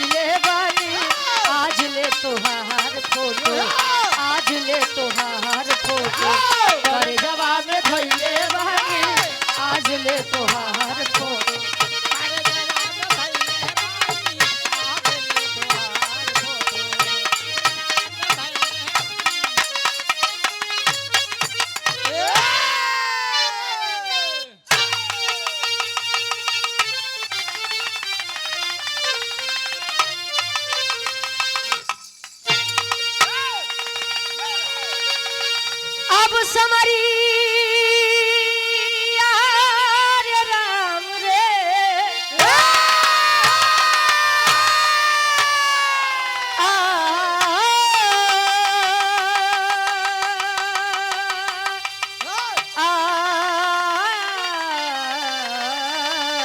धैले बानी आज ले तोहार फोटो आज ले तोहार फोटो करे जवाब में धैले बानी आज ले तोहार फोटो अब समरी रे राम रे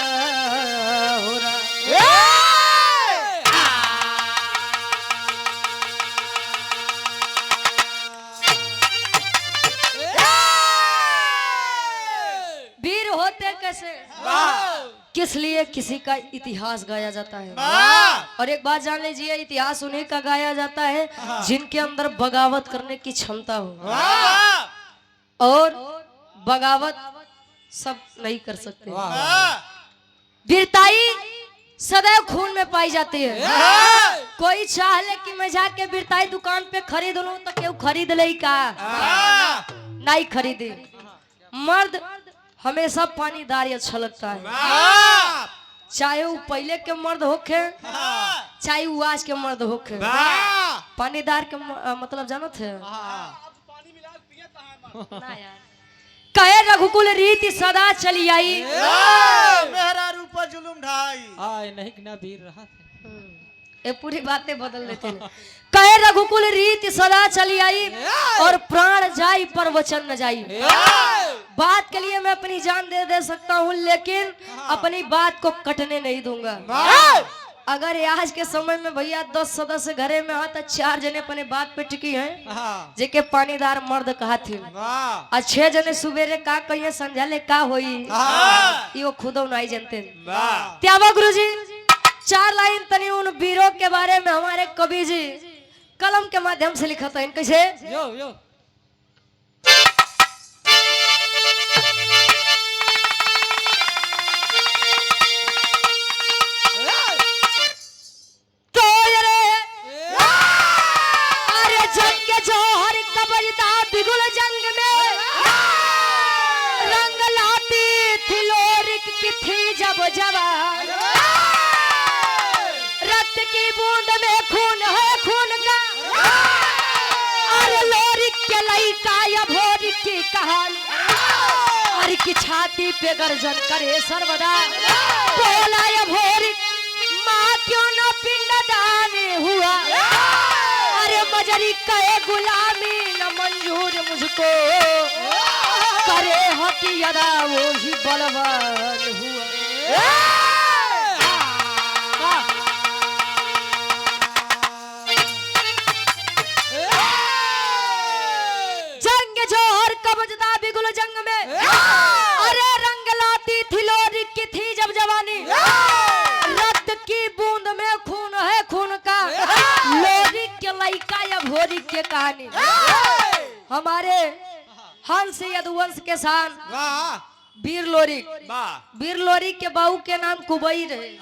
हो रहा वीर होते कैसे किस लिए किसी का इतिहास गाया जाता है और एक बात जान लीजिए इतिहास उन्हीं का गाया जाता है जिनके अंदर बगावत करने की क्षमता हो और बगावत सब नहीं कर सकते वीरताई सदैव खून में पाई जाती है कोई चाह ले कि मैं जाके वीरताई दुकान पे खरीद लूं तो क्यों खरीद ले का नहीं खरीदे मर्द हमेशा पानीदार अच्छा लगता है चाहे वो पहले के मर्द होखे चाहे वो आज के मर्द होखे पानीदार के मतलब जानो थे ना यार कहे रघुकुल रीति सदा चली आई मेरा रूप जुलुम ढाई आए नहीं कि ना वीर रहा था ये पूरी बातें बदल देते हैं कहे रघुकुल रीति सदा चली आई और प्राण जाई पर वचन न जाई बात के लिए मैं अपनी जान दे सकता हूँ लेकिन अपनी बात को कटने नहीं दूंगा अगर आज के समय में भैया 10 सदस्य घरे में हा तो 4 जने अपने बात पे टिकी हैं जेके पानीदार मर्द कहा थे और 6 जने सुबेरे का कहिए संझाले का होई यो खुदो नहीं जानते त्यावा गुरुजी 4 लाइन तनी उन वीरों के बारे में हमारे कवि जी कलम के माध्यम से लिखा था इन कैसे यो यो तो अरे जंग के जोहर कबरदा बिगुल जंग में रंग लाती थी लोरिक की थी जब जवान रक्त की बूंद में खून है खून का अरे लोरिक के लइका या भोरिक की कहानी अरे की छाती पे गर्जन करे सर्वदा बोला या भोरिक माँ क्यों न पिंडदान हुआ अरे मजरी कहे गुलामी न मंजूर मुझको करे हकी यदा वो ही बलवान हुआ बिगुल जंग में अरे रंग लाती थी लोरी की थी जब जवानी रक्त की बूंद में खून है खून का लोरी के लइका या भोरी के कहानी हमारे हंस यदुवंश के शान वीर लोरी के बहू के नाम कुबई रहे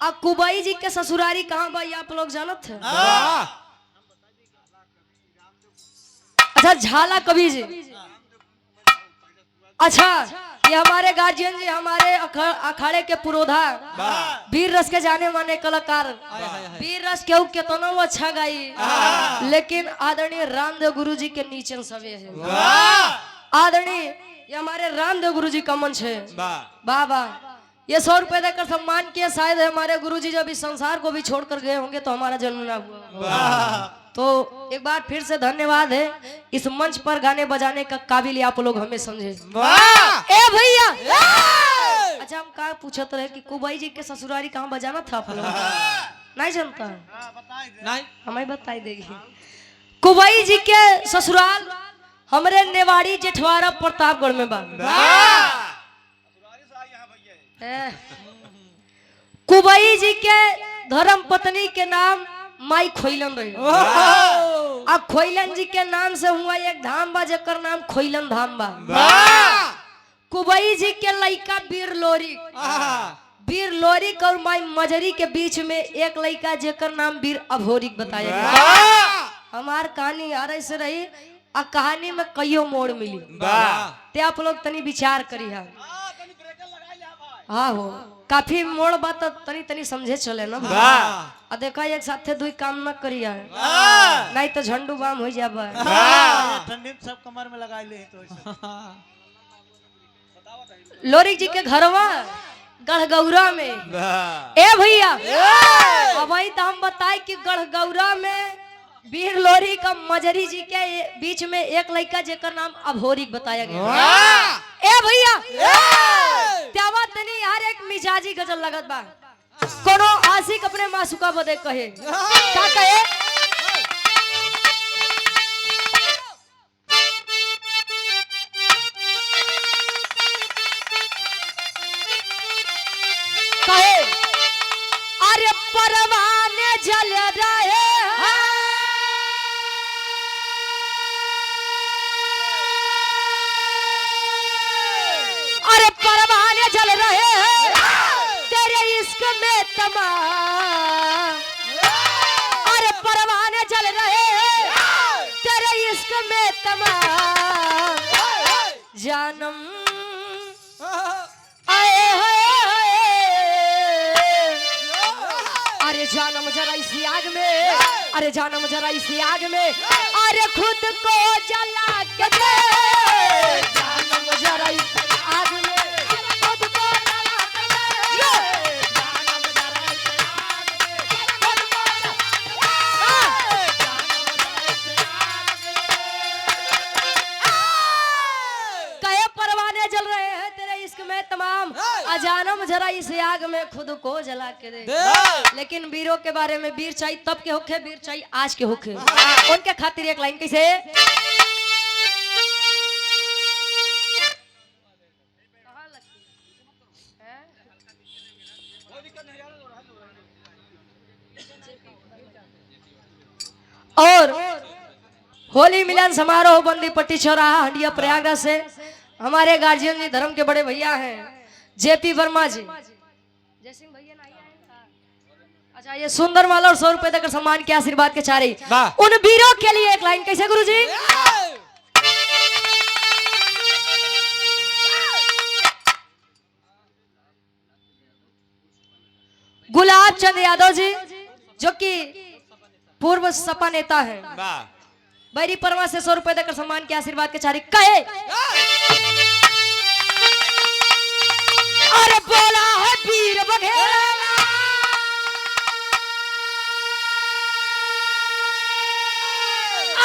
अब कुबई जी के ससुरारी कहाँ भाई आप लोग जानत थे अच्छा झाला कवि जी अच्छा ये हमारे गार्जियन जी हमारे अखाड़े के पुरोधा वीर रस के जाने माने कलाकार वीर रस केहू केतनो अच्छा गाई लेकिन आदरणीय रामदेव गुरु जी के नीचे सवे है आदरणीय ये हमारे रामदेव गुरु जी का मंच है बाबा ये 100 रुपए देकर सम्मान किया शायद हमारे गुरु जी जब इस संसार को भी छोड़कर गए होंगे तो हमारा जन्म ना हुआ तो एक बार फिर से धन्यवाद है इस मंच पर गाने बजाने का काबिल आप लोग हमें समझे ए भैया अच्छा हम कहा पूछते रहे कि कुबाई जी के ससुरारी कहाँ बजाना था आप लोग नहीं जानता नहीं हमें बताई देगी कुबाई जी के ससुराल हमारे नेवाड़ी जेठवाड़ा प्रतापगढ़ में बा कुबाई जी के धर्म पत्नी के नाम माई खोइलन रहे। अब खोइलन जी के नाम से हुआ एक धाम बा जेकर नाम खोइलन धाम बा। कुबई जी के लड़का वीर लोरिक और माई मजरी के बीच में एक लड़का जेकर नाम वीर अभोरिक बताया गया। हमार कहानी आ रही से रही आ कहानी में कईयो मोड़ मिली ते आप लोग तनी विचार करी है। हाँ हो काफी मोड़ बात तनी तनी समझे चले ना आ देखा एक साथे दुई काम न करिया नहीं तो झंडू बाम हो जाबा। ठंडी में सब कमर में लगा ले तो लोरिक जी के घरवा गढ़गौरा में ए भैया अब वही तो हम बताए कि गढ़गौरा में वीर लोरी का मजरी जी के बीच में एक लड़का जेकर नाम अभोरिक बताया गया। ए भैया त्यावा तनी यार एक मिजाजी गजल लगत बा कोनो आशिक अपने मासूका बदे कहे का कहे कहे अरे परवाने जल रहे अरे परवाने जल रहे हैं तेरे इश्क में तमाम। अरे परवाने जल रहे हैं तेरे इश्क में तमाम। जानम आए अरे जानम जरा इसी आग में अरे जानम जरा इसी आग में अरे खुद को जला के दे जानम जरा इसी आग में खुद को जला के दे जानम जरा इसी आग में खुद को कहे परवाने जल रहे हैं तेरे इश्क में तमाम अजानम जरा इस आग में खुद को जला के दे। लेकिन वीरों के बारे में वीर चाहिए तब के होखे वीर चाहिए आज के होखे उनके खातिर एक लाइन कैसे और होली मिलन समारोह बंदीपट्टी चौराहा हंडिया प्रयागराज से हमारे गार्जियन जी धर्म के बड़े भैया हैं जेपी वर्मा जी जय सिंह भैया नहीं आए। अच्छा ये सुंदर माला और 100 रुपए देकर सम्मान के आशीर्वाद के चारे उन वीरों के लिए एक लाइन कैसे गुरुजी गुलाब चंद यादव जी जो कि पूर्व सपा नेता है बैरी परमा से 100 रुपए देकर सम्मान के आशीर्वाद के चारे कहे अरे बोला है वीर बघेला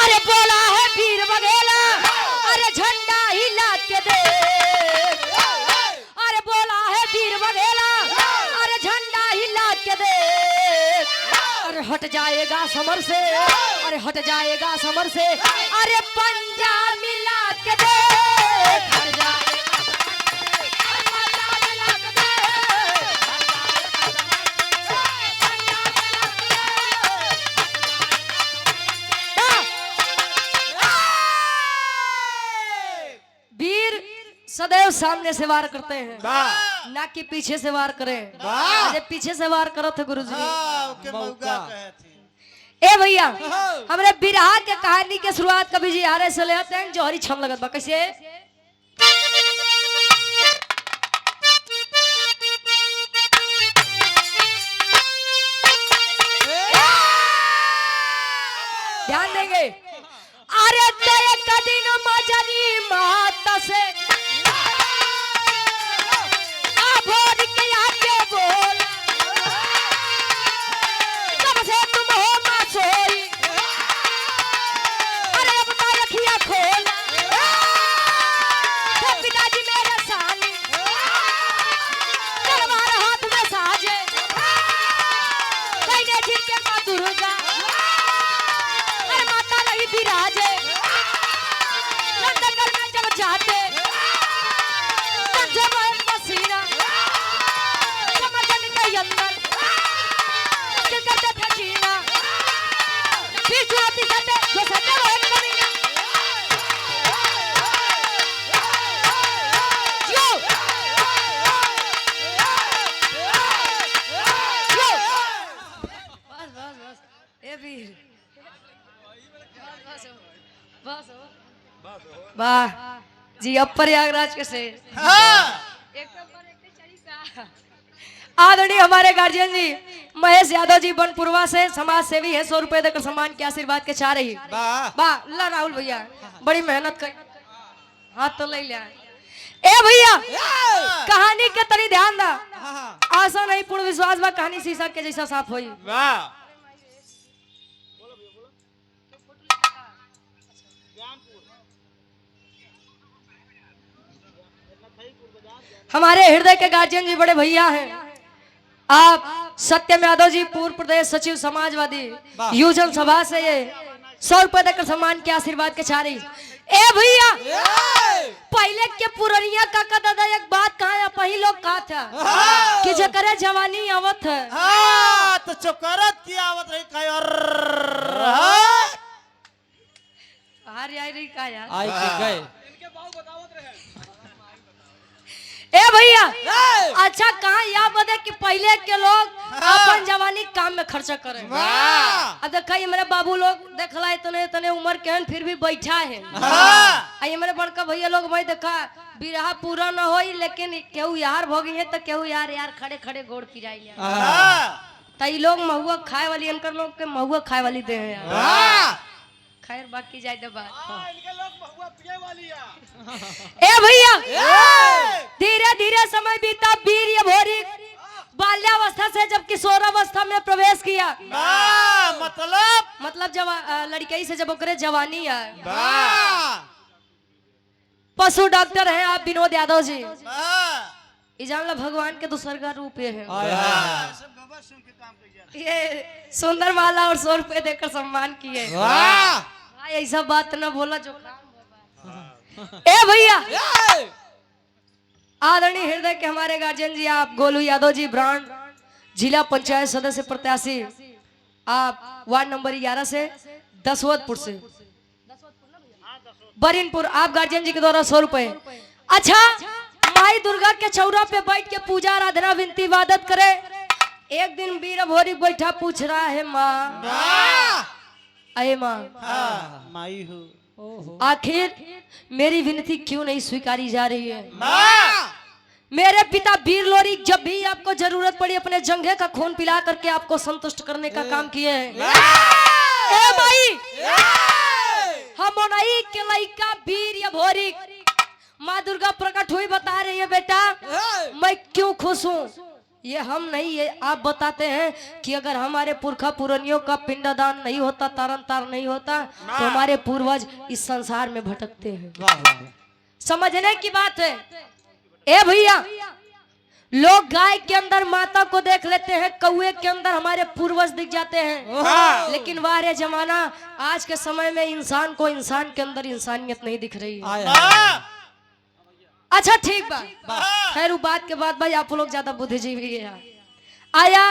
अरे बोला है वीर बघेला अरे झंडा हिला के दे अरे बोला है वीर बघेला अरे झंडा हिला के दे अरे हट जाएगा समर से अरे हट जाएगा समर से अरे पंजा मिला के दे हट जाएगा सदैव सामने से वार करते हैं ना कि पीछे से वार करें। अरे पीछे से वार करो थे गुरुजी ए भैया हमरे बिरहा के कहानी के शुरुआत कभी जी हारे से लेते हैं जोहरी छम लगत बा कैसे ध्यान देंगे अरे तो एक दिन मजरी माता से ए वीर वाह जी, अब प्रयागराज के से आदरणीय हमारे गार्जियन जी महेश यादव जी बनपुरवा से समाज सेवी है, 100 रुपए देकर सम्मान के आशीर्वाद के चाह रही। वाह ला राहुल भैया बड़ी मेहनत कर, हाथ तो ले लिया। ए भैया कहानी के तरी ध्यान दा, आशा नहीं पूर्ण विश्वास बा कहानी शीशा के जैसा साफ होई। हमारे हृदय के गार्जियन जी बड़े भैया हैं आप सत्यम यादव जी, पूर्व प्रदेश सचिव समाजवादी युवजन सभा से ये 100 रुपए देकर सम्मान के आशीर्वाद के चाह रही। ए भैया पहले के पुरनिया काका दादा एक बात कहा है, पही लोग कहा था कि जो करे जवानी आवत है तो चोकरत की आवत रही का और हार आई रही का यार आई के गए ए भैया अच्छा कहा या बदे कि पहले के लोग अपन जवानी काम में खर्चा करे। अब देखा मेरे बाबू लोग देखला इतने इतने उम्र के हैं फिर भी बैठा है। आई मेरे बड़का भैया लोग भाई देखा बिरहा पूरा न होई लेकिन केहू यार भोगी है तो केहू यार यार खड़े खड़े गोड़ पिराई तई लोग महुआ खाए वाली इनकर लोग के महुआ खाए वाली दे हैं यार। खैर बाकी जाए दे बात। इनके लोग महुआ पिए वाली ए भैया धीरे धीरे समय बीता, वीर ये भोरी बाल्यावस्था से जब किशोरावस्था में प्रवेश किया मतलब जब लड़की से जब ओकरे जवानी है। पशु डॉक्टर हैं आप विनोद यादव जी, ये जान लो भगवान के दूसरा रूप ये है। ये सुंदर माला और 100 रुपए देकर सम्मान किए। ऐसा बात न बोला जो ए भैया आदरणीय हृदय के हमारे गार्जियन जी आप गोलू यादव जी ब्रांड जिला पंचायत सदस्य प्रत्याशी, आप वार्ड नंबर 11 से दसवतपुर से बरिनपुर, आप गार्जियन जी के द्वारा 100 रुपए। अच्छा माई दुर्गा के चौरा पे बैठ के पूजा आराधना विनती इबादत करे। एक दिन वीर भोरी बैठा पूछ रहा है माँ, अरे माँ माई हो आखिर मेरी विनती क्यों नहीं स्वीकारी जा रही है। मेरे पिता वीर लोरी जब भी आपको जरूरत पड़ी अपने जंघे का खून पिला करके आपको संतुष्ट करने का काम किए हैं। ए माई हम नहीं के लइका वीर या भोरी माँ दुर्गा प्रकट हुई बता रही है बेटा मैं क्यों खुश हूँ। ये हम नहीं, ये आप बताते हैं कि अगर हमारे पुरखा पुरनियों का पिंडदान नहीं होता, तारन तार नहीं होता तो हमारे पूर्वज इस संसार में भटकते हैं। समझने की बात है। ए भैया लोग गाय के अंदर माता को देख लेते हैं, कौए के अंदर हमारे पूर्वज दिख जाते हैं, लेकिन वारे जमाना आज के समय में इंसान को इंसान के अंदर इंसानियत नहीं दिख रही है। अच्छा ठीक बा, खैर बात के बाद भाई आप लोग ज्यादा बुद्धिजीवी है। आया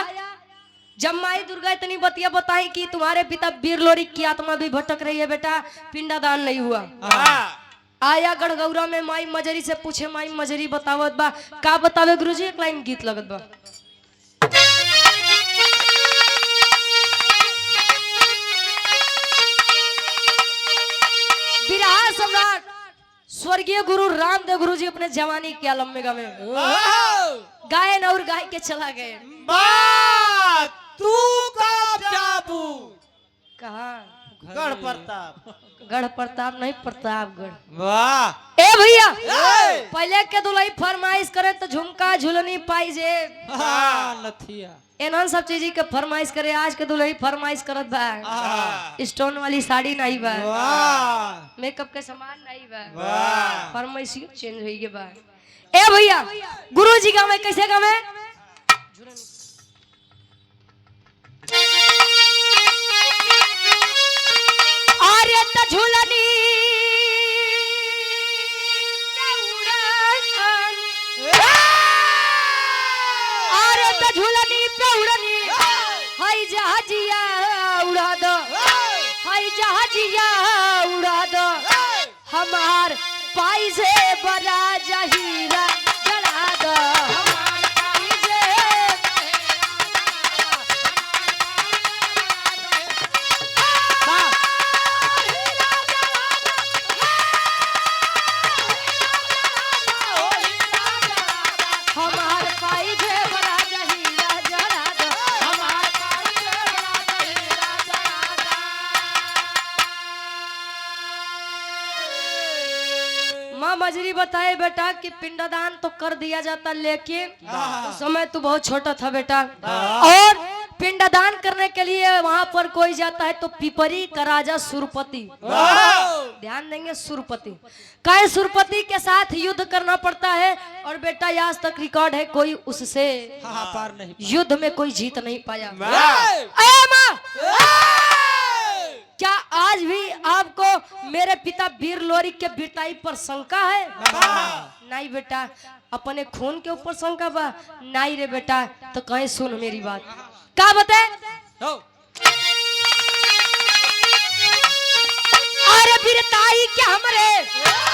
जब माई दुर्गा इतनी बतिया बताई कि तुम्हारे पिता वीर लोरी की आत्मा भी भटक रही है बेटा, पिंडादान नहीं हुआ। आया गढ़गौरा में माई मजरी से पूछे माई मजरी बतावत बा का बतावे गुरुजी, एक लाइन गीत लगत बा। बिरहा सम्राट स्वर्गीय गुरु रामदेव गुरु जी अपने जवानी के आलम में गए, गायन और गाय के चला गए। तू कहाँ गढ़ प्रताप, गढ़ प्रताप नहीं प्रतापगढ़। वाह ए भैया पहले के दुल्ही फरमाइश करे तो झुमका झुलनी पाइजे नथिया एनहन सब चीज के फरमाइश करे। आज के दुल्ही फरमाइश करत बा स्टोन वाली साड़ी नहीं बा, मेकअप के सामान नहीं बा, फरमाइश चेंज हुई के बा। ए भैया गुरु जी गावे कैसे गावे, अरे त झुलनी झुलनी पे उड़नी हाय जहाजिया उड़ा दो, हाय जहाजिया उड़ा दो, हमार पाई से बड़ा जहीरा जला दो, हमार पाई से मजरी बताए बेटा कि पिंडदान तो कर दिया जाता, लेकिन उस समय तू बहुत छोटा था बेटा। और पिंडदान करने के लिए वहां पर कोई जाता है तो पिपरी का राजा सुरपति, ध्यान देंगे सुरपति, कई सुरपति के साथ युद्ध करना पड़ता है। और बेटा आज तक रिकॉर्ड है, कोई उससे पार नहीं। युद्ध में कोई जीत नहीं पाया। अरे माँ, क्या आज भी आपको मेरे पिता वीर लोरिक के वीरताई पर शंका है? नहीं बेटा, अपने खून के ऊपर शंका बा? नहीं रे बेटा। तो कहीं सुन मेरी बात, क्या बताए? अरे वीरताई क्या हमरे,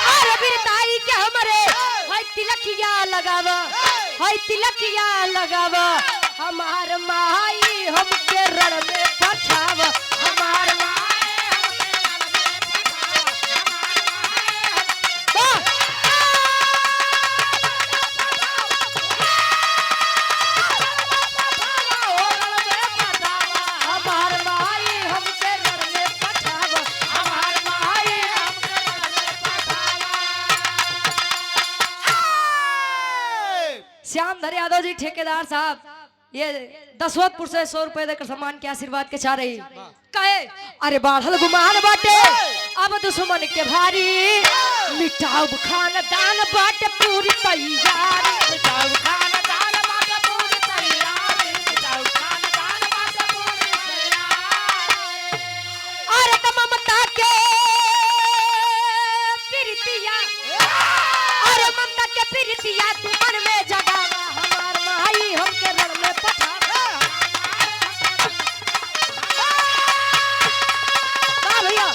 अरे वीरताई क्या हमरे, हाय तिलकिया लगावा, हाय तिलकिया लगावा, हमार माई हमके रण में पठावा, हमार श्यामधर यादव जी ठेकेदार साहब, ये दसवतपुर से 100 रुपए देकर सम्मान के आशीर्वाद के चाह रही कहे। अरे बाढ़ल गुमान बाटे अब दुश्मन के भारी, मिटाऊ खानदान बाटे पूरी तैयारी, मिटाऊ खानदान बाटे पूरी तैयारी, मिटाऊ खानदान बाटे पूरी तैयारी। अरे त ममता के प्रीतिया, अरे ममता के प्रीतिया तू मन में जगावा, हमार माई हमके रण में पठावा। वाह भैया,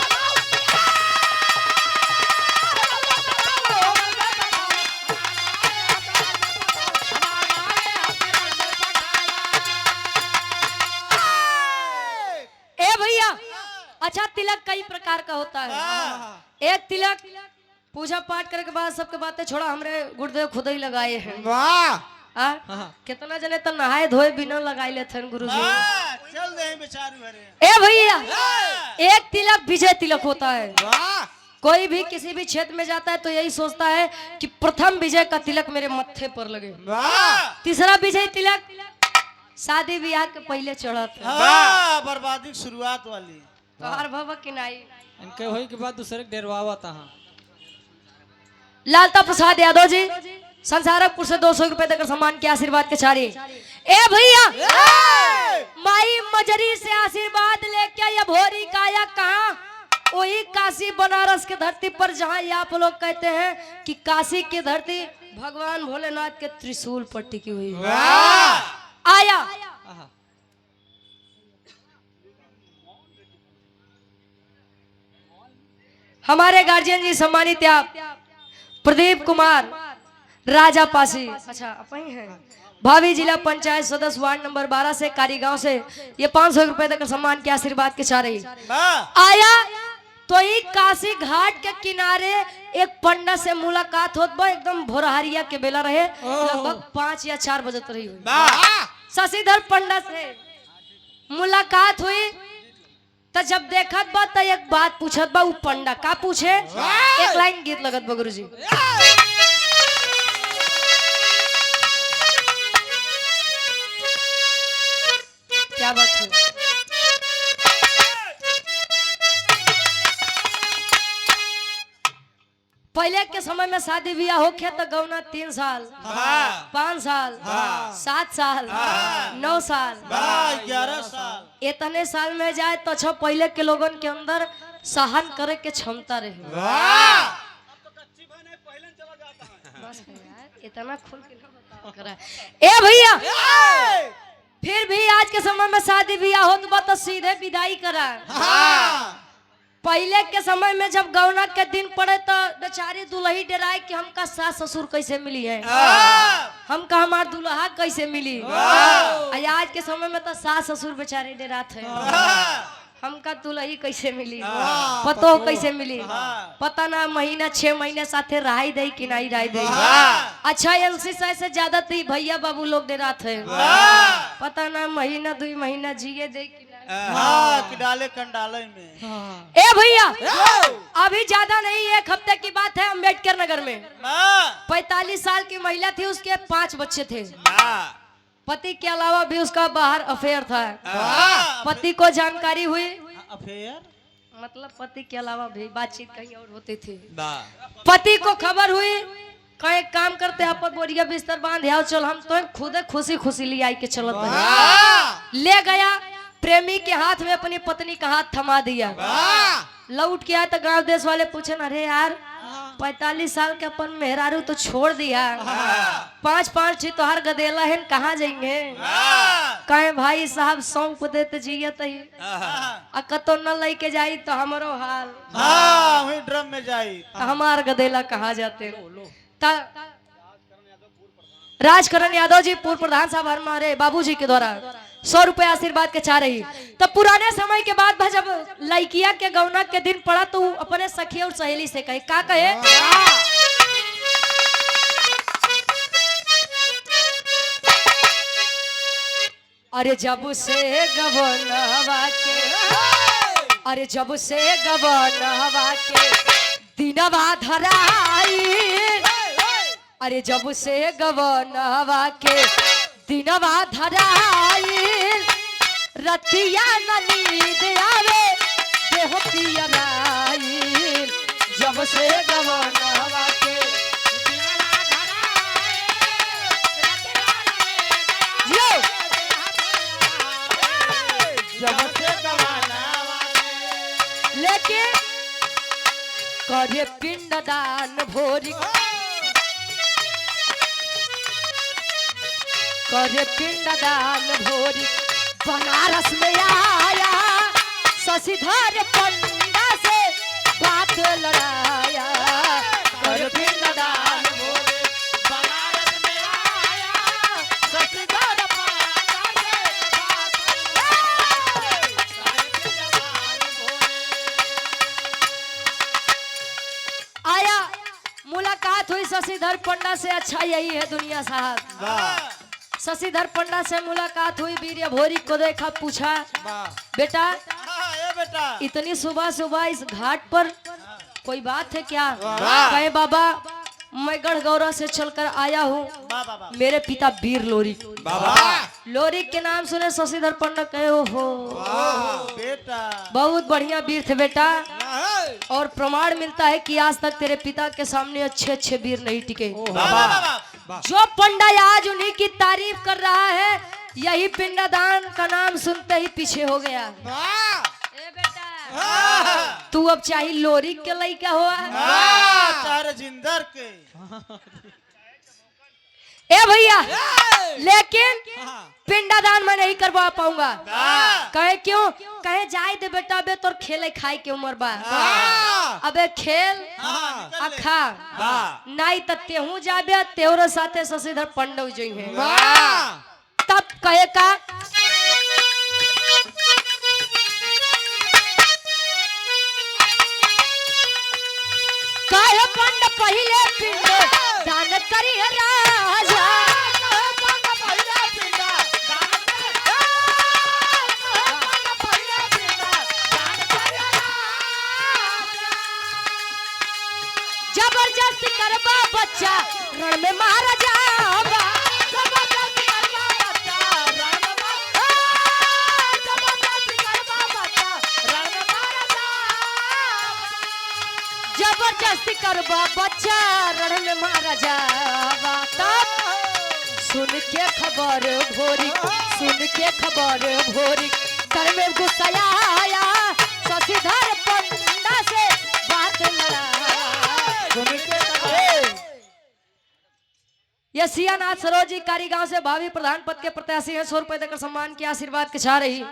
ए भैया। अच्छा, तिलक कई प्रकार का होता है। एक तिलक पूजा पाठ करने के बाद सबके बातें छोड़ा, हमरे गुरुदेव खुद ही लगाए हैं। कितना जने तो नहाए धोए बिना लगाए लेते हैं गुरु जी। चल दे बेचारू हरे। ए भैया, एक तिलक विजय तिलक होता है। कोई भी किसी भी क्षेत्र में जाता है तो यही सोचता है कि प्रथम विजय का तिलक मेरे मत्थे पर लगे। तीसरा विजय तिलक शादी ब्याह के पहले चढ़ा था, बर्बादी की शुरुआत वाली। तोहार भव की नाई इनके होई के बाद दूसरे के डेरवावा था। लालता प्रसाद यादव जी संसारपुर से 200 रुपए देकर सम्मान के आशीर्वाद के चारी। ए भैया, माई मजरी से आशीर्वाद लेके ये भोरी काया कहाँ? वही काशी बनारस के धरती पर, जहाँ आप लोग कहते हैं कि काशी की धरती भगवान भोलेनाथ के त्रिशूल पर टिकी हुई है। आया हमारे गार्जियन जी सम्मानित आप प्रदीप कुमार राजा पासी, अच्छा अपनी है, भावी जिला पंचायत सदस्य वार्ड नंबर 12 से कारीगांव से, ये 500 रुपए देकर सम्मान के आशीर्वाद के चाह रही। आया तो ये काशी घाट के किनारे एक पंडित से मुलाकात होत बा, एकदम भोरहरिया के बेला रहे, लगभग 5 या 4 बजे रही हुई। शशिधर पंडित से मुलाकात हुई तो जब देखत बा तो एक बात पूछत बा। उ पंडा का पूछे? एक लाइन गीत लगत बा गुरुजी। क्या बात है? पहले के समय में शादी ब्याह होके तो गौना 3 साल, 5 साल, 7 साल, 9 साल, 11 साल, इतने साल में जाए तो अच्छा पहले के लोगन के अंदर सहन करे के क्षमता रहे। बस यार, इतना खुल के ना बताओ करा। ए भैया, फिर भी आज के समय में शादी ब्याह होत बा तो सीधे विदाई करा। पहले के समय में जब गौना के दिन पड़े तो बेचारी दुल्ही डराए कि हमका सास ससुर कैसे मिली है, हमका हमार दुल्हा कैसे मिली। आज के समय में तो सास ससुर बेचारे डराते हैं, हमका दुल्ही कैसे मिली, पतो कैसे मिली, पता ना महीना 6 महीने साथे रहाई दे कि नहीं रहाई दे। अच्छा, एलसी से ज्यादा तो भैया बाबू लोग डराते हैं, पता ना महीना 2 महीना जिए दे कि हाँ कि डाले कंडाले में। हाँ ए भैया अभी ज्यादा नहीं, एक हफ्ते की बात है, अम्बेडकर नगर में 45 साल की महिला थी, उसके 5 बच्चे थे। पति के अलावा भी उसका बाहर अफेयर था। पति को जानकारी हुई, अफेयर मतलब पति के अलावा भी बातचीत कहीं और होती थी। पति को खबर हुई, कहे काम करते आप बोरिया बिस्तर बांध आओ, चल हम तो खुद खुशी खुशी ले आई के चलत बनी। ले गया, प्रेमी के हाथ में अपनी पत्नी का हाथ थमा दिया। लौट के आया तो गांव देश वाले पूछे, अरे यार 45 साल के अपन मेहरारू तो छोड़ दिया, 5-5 ठी तोहार गदेला है, कहाँ जाएंगे? कहे भाई साहब सौंप देते जियत ही, कतो न लेके जाई तो हमारो हाल, हाँ वही ड्रम में जाई। हमार गदेला कहाँ जाते? राजकरण यादव जी पूर्व प्रधान साहब हमारे बाबूजी के द्वारा 100 रुपए आशीर्वाद के चाह रही। तब पुराने समय के बाद भाई जब लड़किया के गौना के दिन पड़ा तो अपने सखी और सहेली से कहे, का कहे? अरे जब से गवनवा के, अरे जब से गवनवा के दिनवा धराई, अरे जब से गवनवा के दिनवा धराई, रतिया न नींद आवे देह पियराई, जब से गवनवा के दिनवा धराई, जब से गवाना लेकिन करे पिंडदान भोरी, करे पिंडदान भोरी बनारस में आया, शशिधर पंडा से बात लड़ाया। करे पिंडदान भोरी बनारस में आया, शशिधर पंडा से आया। मुलाकात हुई शशिधर पंडा से, अच्छा यही है दुनिया साहब। शशिधर पंडा से मुलाकात हुई, वीर भोरी को देखा, पूछा बेटा बेटा इतनी सुबह सुबह इस घाट पर कोई बात है क्या? कहे बाबा मैं गढ़गौरा से चलकर आया हूँ, मेरे पिता वीर लोरी, लोरी के नाम सुने शशिधर पंडा कहे हो बेटा बहुत बढ़िया वीर थे बेटा, और प्रमाण मिलता है कि आज तक तेरे पिता के सामने अच्छे अच्छे वीर नहीं टिके। जो पंडा आज उन्हीं की तारीफ कर रहा है, यही पिंडदान का नाम सुनते ही पीछे हो गया। ए बेटा तू अब चाहे लोरी के लइका हुआ, तारे जिंदर के ए भैया, लेकिन पिंडादान मैं नहीं करवा पाऊंगा। कहे क्यों? कहे जाए दे बेटा, बे तोर खेले खाए के उम्र बा, अबे खेल अखा नहीं तते हूँ जाबे तेरे साथे शशिधर पंडा जी है। तब कहे का कहे पंड पहले पिंड दान करी राजा, जबरदस्ती करबा बच्चा रण में मारा जाबा, जबरदस्ती करबा बच्चा रण में मारा, जबरदस्ती करबा बच्चा रण में मारा जाबा, जबरदस्ती करबा बच्चा रण में मारा जाबा। तब सुन के खबर भोरी, सुन के खबर भोरी कर में गुस्सा आया, शशिधर पंडा से बात लड़ा। यशियानाथ सरोजी कारी गांव से भावी प्रधान पद के प्रत्याशी हैं, 100 रुपए देकर सम्मान के आशीर्वाद के चाह रही।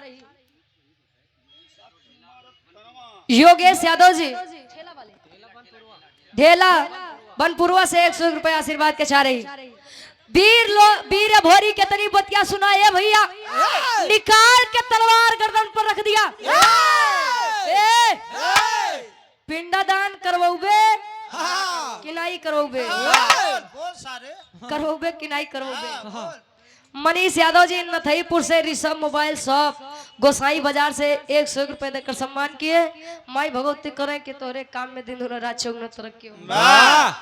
योगेश यादव जी ढेला बनपुरवा से 100 रुपए आशीर्वाद के चाह रही। वीर भोरी के तनी बतिया सुनाए भैया, निकाल के तलवार गर्दन पर रख दिया। पिंडादान करवाओगे कि नहीं करवाओगे? बोल सारे करवाओगे कि नहीं करवाओगे? मनीष यादव जी नथईपुर से ऋषभ मोबाइल शॉप गोसाई बाजार से 100 रुपए देकर सम्मान किए। माई भगवती करें कि तोरे काम में दिन रात चौगुना तरक्की हो। वाह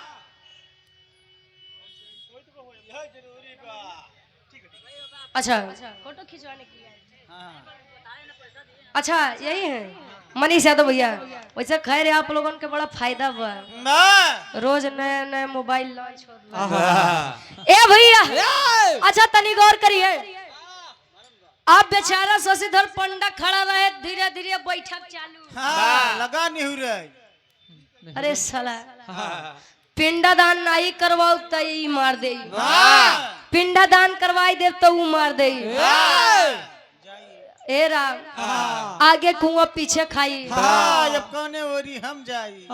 अच्छा फोटो खिंचवाने के लिए अच्छा यही है मनीष यादव भैया। वैसे खैर है आप लोगों के बड़ा फायदा हुआ रोज नए नए मोबाइल लॉन्च हो। ए भैया अच्छा तनी गौर करिए आप बेचारा शशिधर पंडा खड़ा रहे धीरे धीरे बैठक चालू लगा नहीं रही। अरे साला पिंडादान नहीं करवाओ तो ई मार दे पिंडादान करवाई दे तो वो मार दे। ए राम आगे कुआं पीछे खाई जब कौने ओरी हम जाई।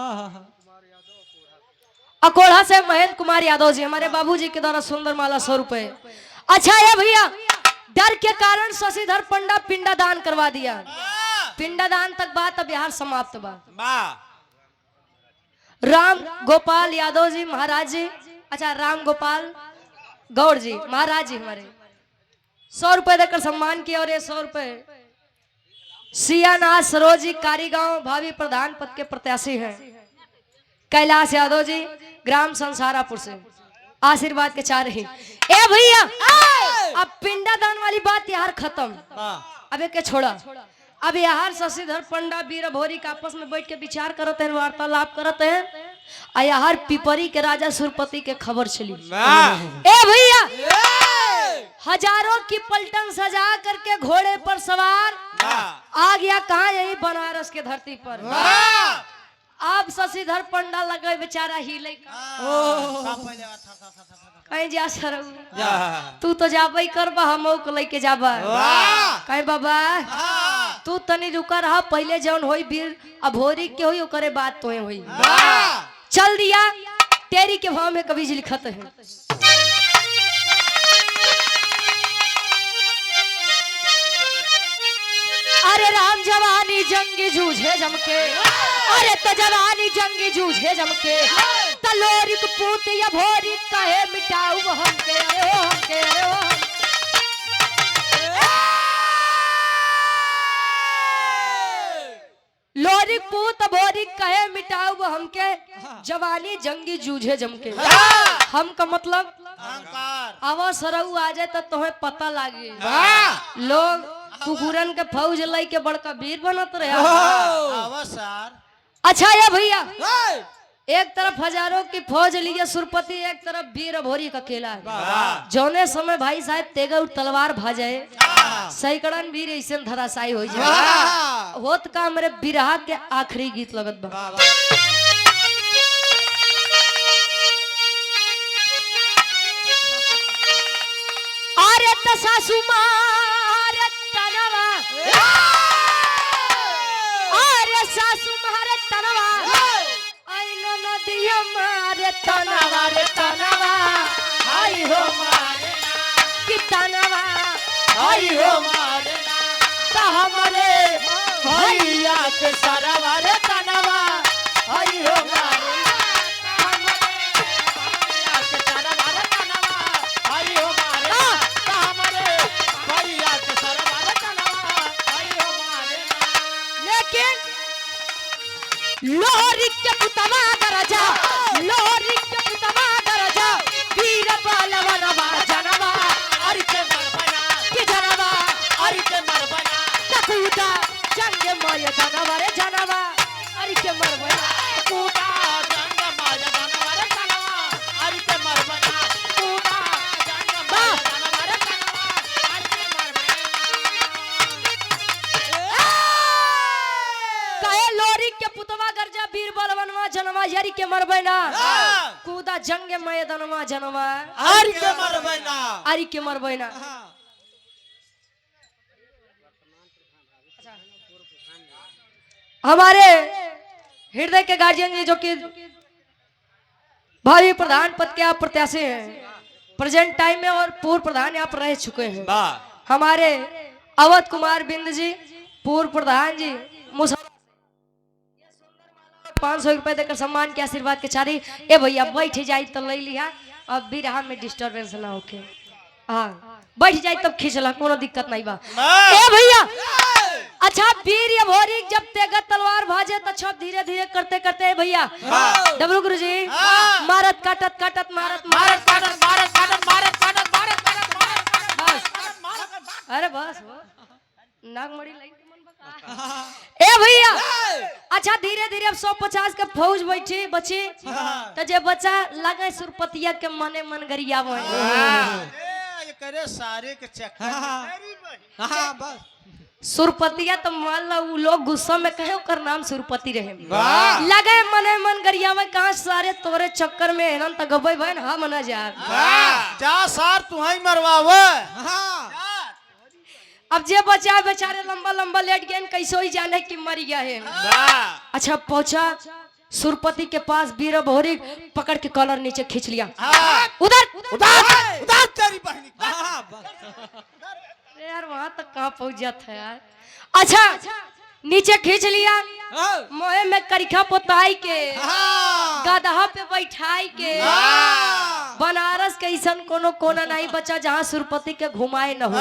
अकोढ़ा से महेंद्र कुमार यादव जी हमारे बाबूजी के द्वारा सुंदर माला 100 रुपए। अच्छा ये भैया डर के कारण शशिधर पंडा पिंडादान करवा दिया। पिंडादान तक बात अब बिहार समाप्त बा। राम गोपाल यादव जी महाराज जी अच्छा राम गोपाल गौड़ जी महाराज जी हमारे 100 रुपए देकर सम्मान किया। और ये 100 रुपए सियानाथ सरोजी कारीगांव भावी प्रधान पद के प्रत्याशी हैं कैलाश यादव जी ग्राम संसारापुर से आशीर्वाद के चाह रही। ए भैया अब पिंडादान वाली बात यार खत्म। अब एक छोड़ा अब यार शशिधर पंडा वीर भोरी का आपस में बैठ के विचार करते हैं वार्तालाप करते हैं। यार पिपरी के राजा सुरपति के खबर चली। ए भैया हजारों की पलटन सजा करके घोड़े पर सवार आ गया कहाँ यही बनारस के धरती पर। अब शशिधर पंडा लगे बेचारा हिले कहीं जा सर तू तो जाबई करबा हम लेके जाबा कहीं बाबा तू तनी रुका रहा पहले जौन होई वीर अभोरी के होई ओकरे बात तोए होई। चल दिया तेरी के भाव में कभी लिखत है। अरे राम जवानी जंगी जूझे जमके अरे तो जवानी जंगी जूझे जमके तलोरी को पूत या भोरी कहे मिटाऊ हमके अरे ओ हमके अरे ओ लोरी पूत भोरी कहे मिटाऊ हमके जवानी जंगी जूझे जमके। हम का मतलब आवा सरऊ आ जाए तो तुम्हें पता लागे लोग कुकुरन के फौज लाई के बड़का वीर बनत रहे। अच्छा ये भैया एक तरफ हजारों की फौज लिए सुरपति एक तरफ वीर भोरी का केला है। जौने समय भाई साहब तेगा तलवार भाजाए सैकड़न वीर ऐसे धराशायी हो जाए होत का मेरे बिरहा के आखिरी गीत लगत बा। अरे त सासू मार तनवा अरे सासू मार तनवा आइनो नदिया मारे तनवा रे तनवा आई हो मारे कि तनवा आई हो मारे त हमरे भैया के सरवा रे तनवा आई हो मारे लोरी के पुतवा दरजा लोरी के पुतवा दरजा वीर बलवनवा जनवा अरि के मरबना कि जनवा अरि के मरबना कूदा जंग माय जनवा रे जनवा अरि के मरबना कूदा जंग माय जनवा रे जनवा अरि के मरबना कूदा जंग माय जनवा रे जनवा अरि के मरबना काहे लोरी के पुतवा गरजा वीर बलवनवा जनवा यारी के मरबैना कूदा जंग मैदानवा जनवा आरी के मरबैना आरी के मरबैना। हमारे हृदय के गार्जियन जी जो कि भावी प्रधान पद के आप प्रत्याशी हैं प्रेजेंट टाइम में और पूर्व प्रधान यहाँ पर रह चुके हैं। हमारे अवध कुमार बिंद जी पूर्व प्रधान जी 500 रुपए देकर सम्मान के आशीर्वाद के चारी। ए भैया बैठ जाई तो ले लिया अब भी रहा में डिस्टर्बेंस ना होके। हाँ बैठ जाए तब खींचला कोनो दिक्कत नहीं बा हाँ। ए भैया अच्छा वीर ये भोरी जब तेगा तलवार भाजे तो छप धीरे धीरे करते करते भैया डबलू गुरु जी मारत काटत काटत मारत मारत काटत मारत काटत मारत काटत मारत काटत बस अरे बस नागमड़ी लाइन के मन बका ए भैया अच्छा धीरे धीरे अब 150 के फौज बैठी बची तो जे बच्चा लगे सुरपतिया के मने मन गरियावे ये करे सारे के चक्कर हाँ बस सुरपतिया तो मान लो वो लोग गुस्सा में कहे ओकर नाम सुरपति रहे लगे मने मन गरियावे कहां सारे तोरे चक्कर में हेरन त गबई भन हम न जा जा सार तुहई मरवावे अब जे बचा बेचारे लंबा लंबा लेट गए कैसे ही जाने कि मर गया है अच्छा पहुंचा सुरपति के पास वीर भोरी पकड़ के कॉलर नीचे खींच लिया उधर उदार उदार तेरी बहनी यार वहां तक कहां पहुंच जाता है यार अच्छा नीचे खींच लिया मोहे में करिखा पोताई के गदहा पे बैठाई के बनारस के ऐसा कोनो कोना नहीं बचा जहाँ सुरपति के घुमाए न हो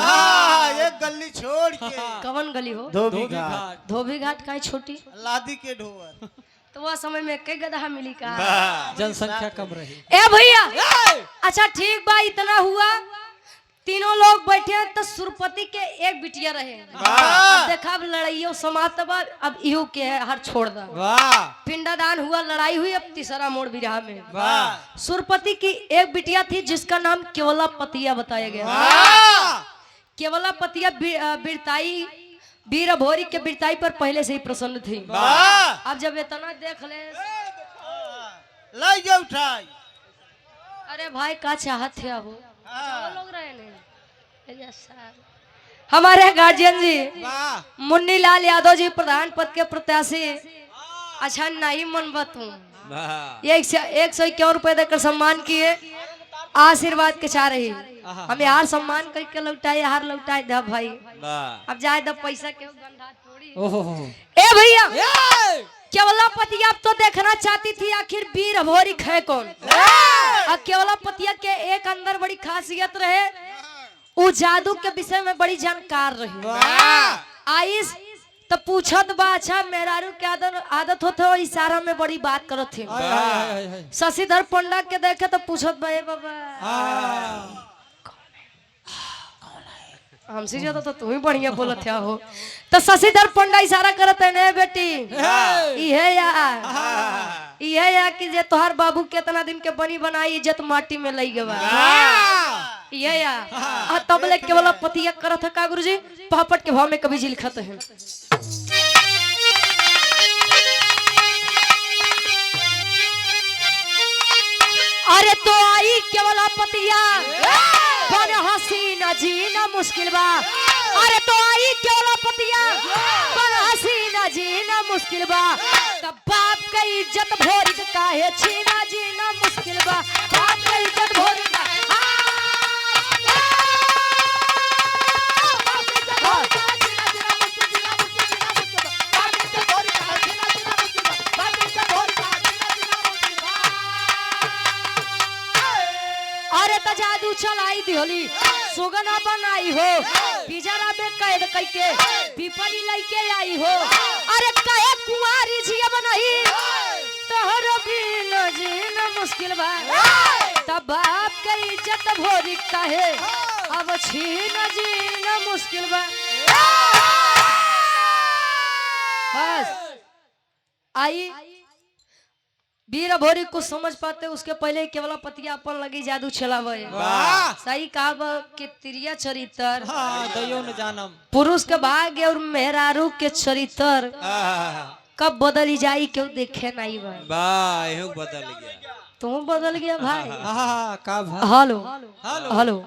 एक गली छोड़ के कवन गली हो धोबी घाट धोबी घाट का छोटी लादी के ढोवर तो वह समय में कई गदहा मिली का जनसंख्या कम रही ए भैया अच्छा ठीक बा इतना हुआ तीनों लोग बैठे तो सुरपति के एक बिटिया रहे अब देखा अब लड़ाइयों समाप्त बा अब इहो के हर छोड़ दा पिंडदान हुआ लड़ाई हुई अब तीसरा मोड़ विराह में सुरपति की एक बिटिया थी जिसका नाम केवला पतिया बताया गया केवला पतिया बिरताई वीर भोरी के बिरताई पर पहले से ही प्रसन्न थी अब जब इतना देख ले लाई जा उठाई अरे भाई का चाहत थे अब लोग रहे नहीं हमारे गार्जियन जी मुन्नी लाल यादव जी प्रधान पद के प्रत्याशी अच्छा नहीं मन बतू 151 रुपए देकर सम्मान किए आशीर्वाद के चाह रही हमें हार सम्मान करके लौटाए हार लौटाए दा भाई अब जाए दा पैसा के गंधा थोड़ी ए भैया केवला पतिया अब तो देखना चाहती थी आखिर वीर भोरी है कौन अब केवला पतिया के एक अंदर बड़ी खासियत रहे वो जादू के विषय में बड़ी जानकार रही आइस तो पूछत बा अच्छा मेहरारू के आदत होते हो इशारा में बड़ी बात करत थे शशिधर पंडा के देखे तो पूछत बा बाबा हमसे ज्यादा तो तुम ही बढ़िया बोलत है हो तो शशिधर पंडा इशारा करत है ने बेटी इहे या कि जे तोहार बाबू केतना दिन के बनी बनाई इज्जत माटी में लई गवा ये या तब ले केवल पतिया करत है का गुरुजी पापट के भाव में कभी जी लिखत है अरे तो आई केवल पतिया बन हसीना जीना मुश्किल बा अरे तो आई केवल पतिया बन हसीना जीना मुश्किल बा तब बाप का इज्जत भोरी काहे छीना जीना मुश्किल बा बाप का इज्जत भोरी का अरे त जादू चलाई दिहली सुगना बनाई हो पिजरा में कैद करके पिपरी लेके आई हो अरे कहे कुंवारी जिया बनाई तोहर बिन जीना मुश्किल बा तब बाप के इज्जत भोरी काहे अब छीन जीना मुश्किल बा बस आई वीर भोरी को समझ पाते उसके पहले केवल पतिया अपन लगी जादू चलावे सही कहा कि तिरिया चरित्र दयो न जानम पुरुष के भाग्य और मेहरारू के चरित्र कब बदल जाई क्यों देखे नहीं भाई बदल गया तुम बदल गया भाई का भाई हेलो हेलो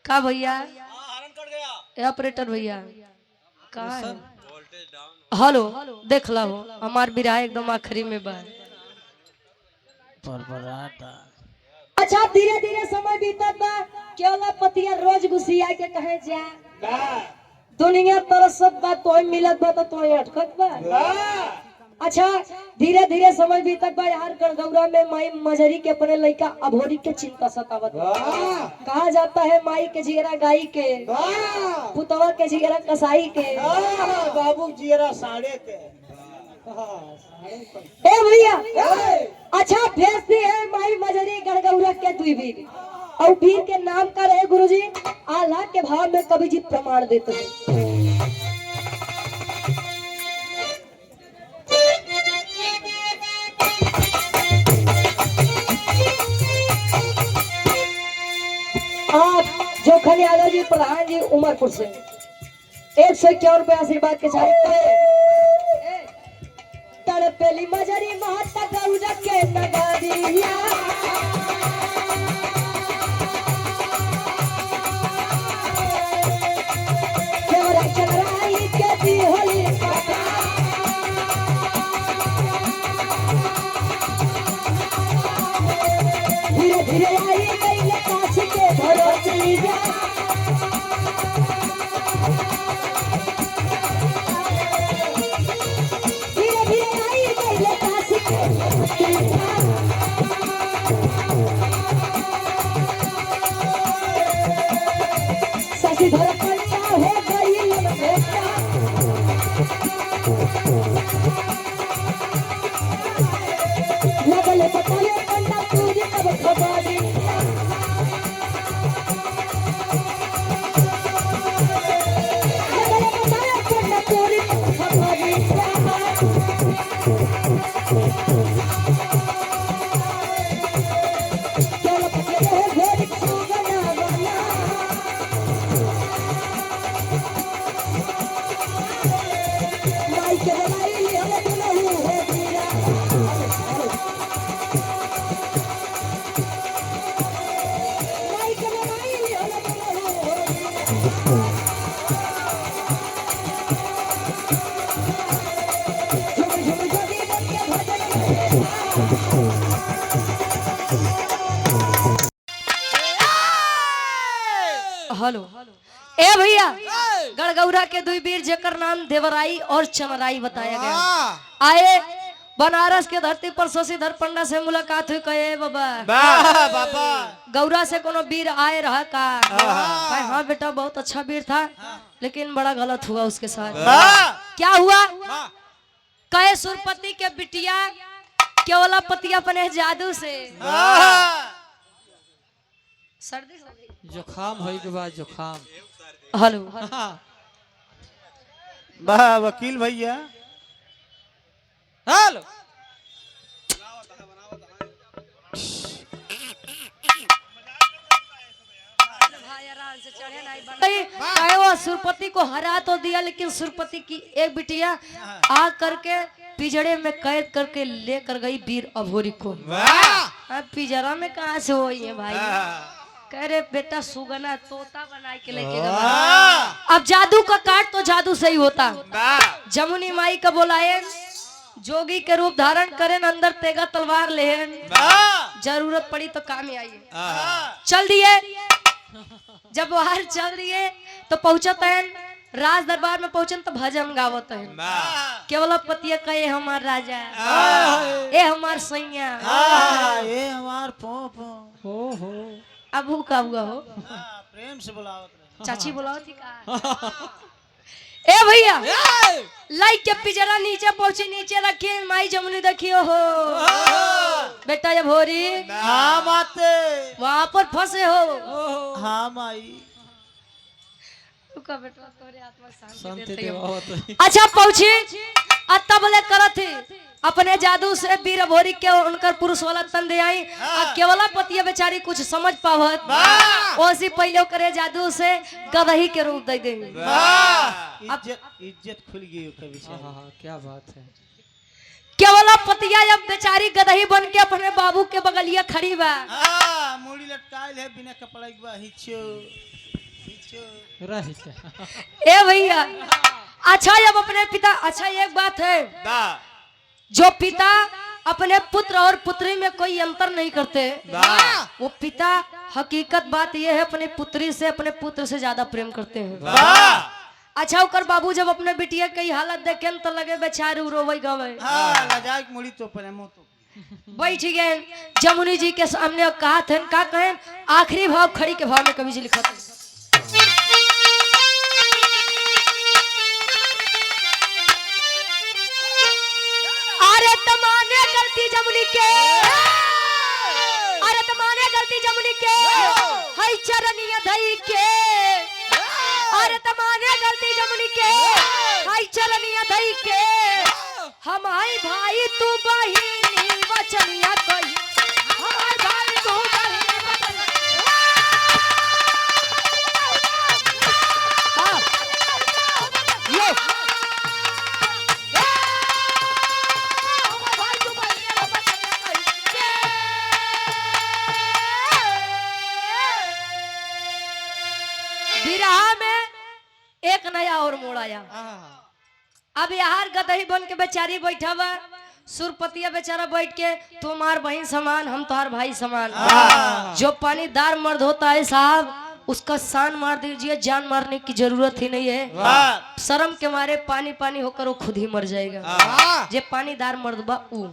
का भैया ऑपरेटर भैया का हेलो देख लो हमार बिराह एकदम आखिरी में बा अच्छा धीरे धीरे समय बीतत बा केवला पतिया रोज गुसिया के कहे जा दुनिया तरसत बा तोय मिलत बा तो तोय अटकत बा अच्छा धीरे धीरे समझ भी तक बा यार गणगौरा में माई मजरी के अपने लड़का अभोरी के चिंता सतावत कहा जाता है माई के जिगरा गाई के पुतवा के जिगरा कसाई के बाबू जियरा साढ़े के ए भैया अच्छा भेजती है माई मजरी गणगौरा के दुई वीर और वीर के नाम का रहे गुरुजी आल्हा के भाव में कवि जी प्रमाण देते हैं। आप जोखन यादव जी प्रधान जी उमरपुर से 151 रुपए आशीर्वाद के साथ तड़पेली मजरी माता गौरा के नगरिया केवरा चंद्राई के दी होली धीरे धीरे आई गई काश के भरोसे जा धीरे धीरे आई गई काश के ससी धर पड़ता हो गई बेटा लगल बताए पंडा पूरी कब खबारी लगल बताए पंडा पूरी कब खबारी चलो पकड़े हो घोड़ी सुगना बना माई के बनाई हम दुल्हू हो वीरा माई के बनाई हम दुल्हू हो वीरा झुम झुम जोगी बन के भजन हेलो ए भैया गणगौरा के दुई वीर जेकर नाम देवराई और चमराई बताया गया आए बनारस के धरती पर शशिधर पंडा से मुलाकात हुई कहे बाबा बाबा गौरा से कोनो वीर आए रहा का कहे हाँ बेटा बहुत अच्छा वीर था लेकिन बड़ा गलत हुआ उसके साथ क्या हुआ कहे सुरपति के बिटिया केवला पतिया अपने जादू से सर्दी हो गई जुखाम होई के बाद जुखाम हेलो वाह वकील भैया हेलो चाहे वो सुरपति को हरा तो दिया लेकिन सुरपति की एक बिटिया आ करके पिजड़े में कैद करके लेकर गई वीर अभोरी को। अब पिजड़ा में कहाँ से हो ये भाई कह रहे बेटा सुगना तोता बना के लेके गया। अब जादू का काट तो जादू से ही होता। जमुनी माई का बोलाए जोगी के रूप धारण करें अंदर तेगा तलवार लेहन जरूरत पड़ी तो काम ही आइए चल दिए। जब बाहर चल दिए तो पहुंचत है राज दरबार में पहुंचन तो भजन गावत है केवल पतिया कहे हमार राजा ए हमार सैया ये हमार पोपो हो अबू का हुआ हो प्रेम से बुलावत रहे। चाची बुलाओ थी का ए भैया लाइक के पिजरा नीचे पहुंची नीचे रखी माई जमुनी देखियो हो बेटा जब हो रही हाँ माते वहां पर फंसे हो हाँ माई रुका बेटा तोरे आत्मा शांति शांति देते देवा हो। होत अच्छा पहुंची अत्ता बोले करत थी अपने जादू से वीर अभोरी के उनकर पुरुष वाला तन दे आई केवला पतिया बेचारी कुछ समझ पावत ओसी पहले करे जादू से गदही के रूप दे देंगे। इज्जत खुल गई कभी से। हाँ क्या बात है। केवला पतिया जब बेचारी गदही बन के अपने बाबू के बगलिया खड़ी बा मुड़ी लटकाइल है बिना कपड़ा के बा हिचो हिचो रही ए भैया अच्छा जब अपने पिता अच्छा एक बात है जो पिता अपने पुत्र और पुत्री में कोई अंतर नहीं करते वो पिता हकीकत बात यह है अपनी पुत्री से अपने पुत्र से ज्यादा प्रेम करते हैं। अच्छा ओकर बाबू जब अपने बिटिया के हालत देखे तो लगे बेचारे रोवे गवे हाँ लजाक मुड़ी तो पले मुंह तो बैठ गए जमुनी जी के सामने और कहा थे का कहे आखिरी भाव खड़ी के भाव में कवि जी लिखा था अरे तमाने गलती जमुनी के अरे तमाने गलती जमुनी के हई चरनिया धई के अरे तमाने गलती जमुनी के हई चरनिया धई के हम आई भाई तू बहिनी वचनिया कही हमार भाई तू बहिनी वचनिया हाँ ये हमार भाई तू बहिनी वचनिया कही बिरहा में एक नया और मोड़ आया अब यार गदही बन के बेचारी बैठा बा सुरपतिया बेचारा बैठ के तुम्हार बहन समान हम तुम्हार भाई समान जो पानीदार मर्द होता है साहब उसका शान मार दीजिए जान मारने की जरूरत ही नहीं है शर्म के मारे पानी पानी होकर वो खुद ही मर जाएगा जे पानीदार मर्द बा ऊ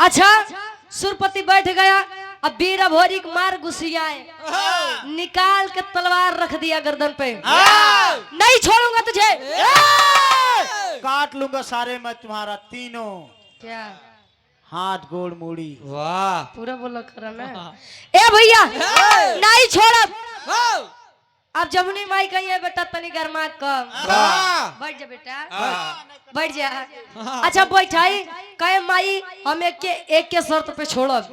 अच्छा सुरपति बैठ गया अब बीर भोरी मार गुस्सियाए निकाल के तलवार रख दिया गर्दन पे नहीं छोड़ूंगा तुझे काट लूंगा सारे मैं तुम्हारा तीनों क्या हाथ गोड़ मूड़ी वाह पूरा बोला करा ना ए भैया नहीं छोड़ अब जमुनी माई कही है बेटा तनी गरमा कम बैठ जा बेटा बैठ जा अच्छा बैठाई कहे माई हम एक के शर्त पे छोड़ब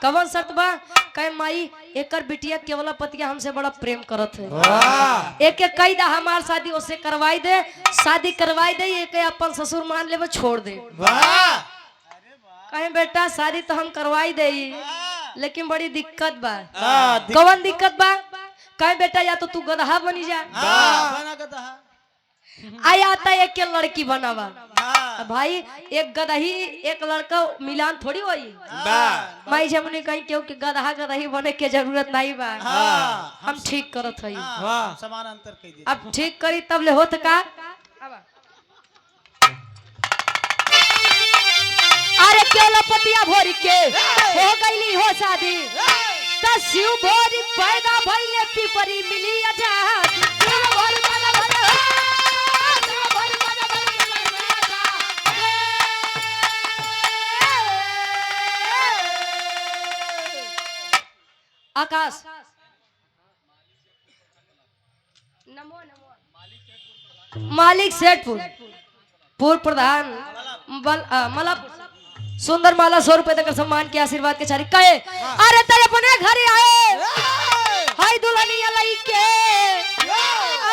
कवन शर्त बा कहे माई एकर बिटिया केवला पतिया हमसे बड़ा प्रेम करत है एक कही दा हमार शादी उससे करवाई दे शादी करवाई दे एक अपन ससुर मान ले छोड़ दे कहे बेटा शादी तो हम करवाई दे लेकिन बड़ी दिक्कत बा कवन दिक्कत बा कहे बेटा या तो तू गधा बनी जा आया आता एक के लड़की बनावा भाई एक गदही एक लड़का मिलान थोड़ी होई माई जमुनी कहीं क्यों कि गधा गदही बने के जरूरत नहीं बा हम ठीक करत हई समान अंतर कह दे अब ठीक करी तब ले होत का अरे केला पतिया भोरी के हो गईली हो शादी त शिव भोरी पैदा भइले पिपरी मिली आजादी शिव भोरी पैदा भइले शिव भोरी पैदा भइले आकाश नमो नमो मालिक सेठपुर पूर्व प्रधान मलप सुंदर माला 100 रुपए तक सम्मान के आशीर्वाद के चारी कहे अरे तेरे अपने घर आए हाय दुल्हनिया लई के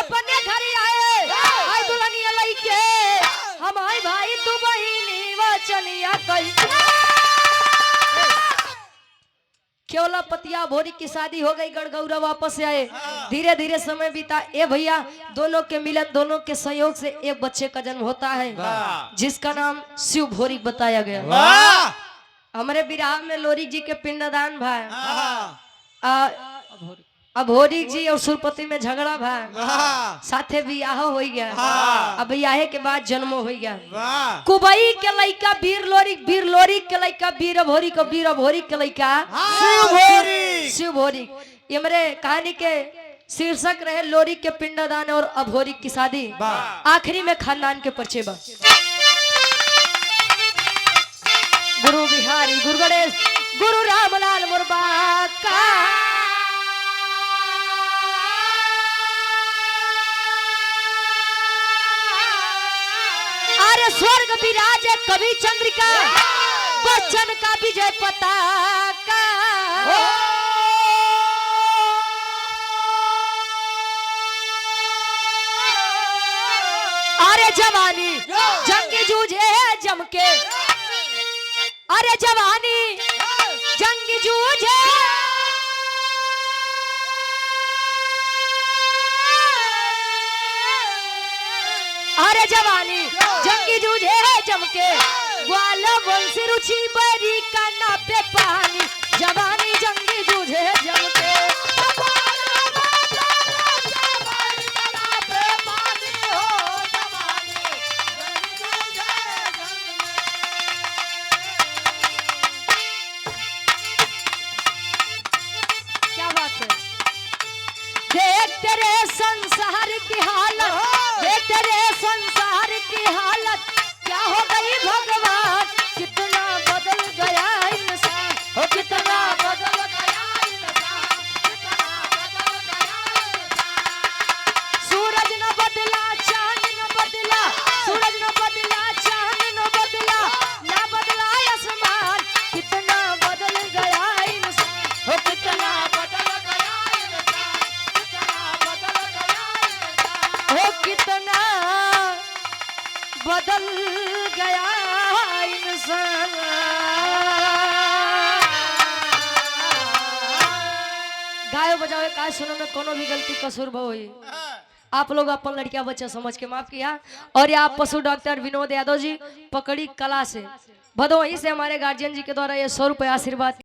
अपने घर आए हाय दुल्हनिया लई के हम आई भाई तू बहिनी वचनिया कही केवला पतिया भोरी की शादी हो गई गणगौरा वापस से आए धीरे धीरे समय बीता ए भैया दोनों के मिलन दोनों के सहयोग से एक बच्चे का जन्म होता है जिसका नाम शिव भोरी बताया गया हमारे बिरहा में लोरी जी के पिंडदान भाई अभोरी जी और सुरपति में झगड़ा भाई साथे बियाह हो गया अब बियाहे के बाद जन्म हो गया कुबई के लड़का वीर लोरी के लड़का वीर अभोरी के लड़का शिव भोरी ये मेरे कहानी के शीर्षक रहे लोरी के पिंडदान और अभोरी की शादी आखिरी में खानदान के परिचय बा गुरु बिहारी गुरु गणेश गुरु रामलाल मुर्बा का अरे स्वर्ग विराजे कवि चंद्रिका बच्चन का विजय पताका अरे जवानी जंग जूझे जम के अरे जवानी जंग जूझे अरे जवानी जंगी जूझे जम के ग्वाल वंशी रुचि बरी का नापे पानी जवानी जंगी जूझे जम के बदल गया इंसान। गायो बजाओ काय सुनो में कोनो भी गलती कसूर होई, आप लोग अपन लड़कियां बच्चा समझ के माफ किया। और ये आप पशु डॉक्टर विनोद यादव जी पकड़ी कला से भदोही से हमारे गार्जियन जी के द्वारा ये 100 रुपये आशीर्वाद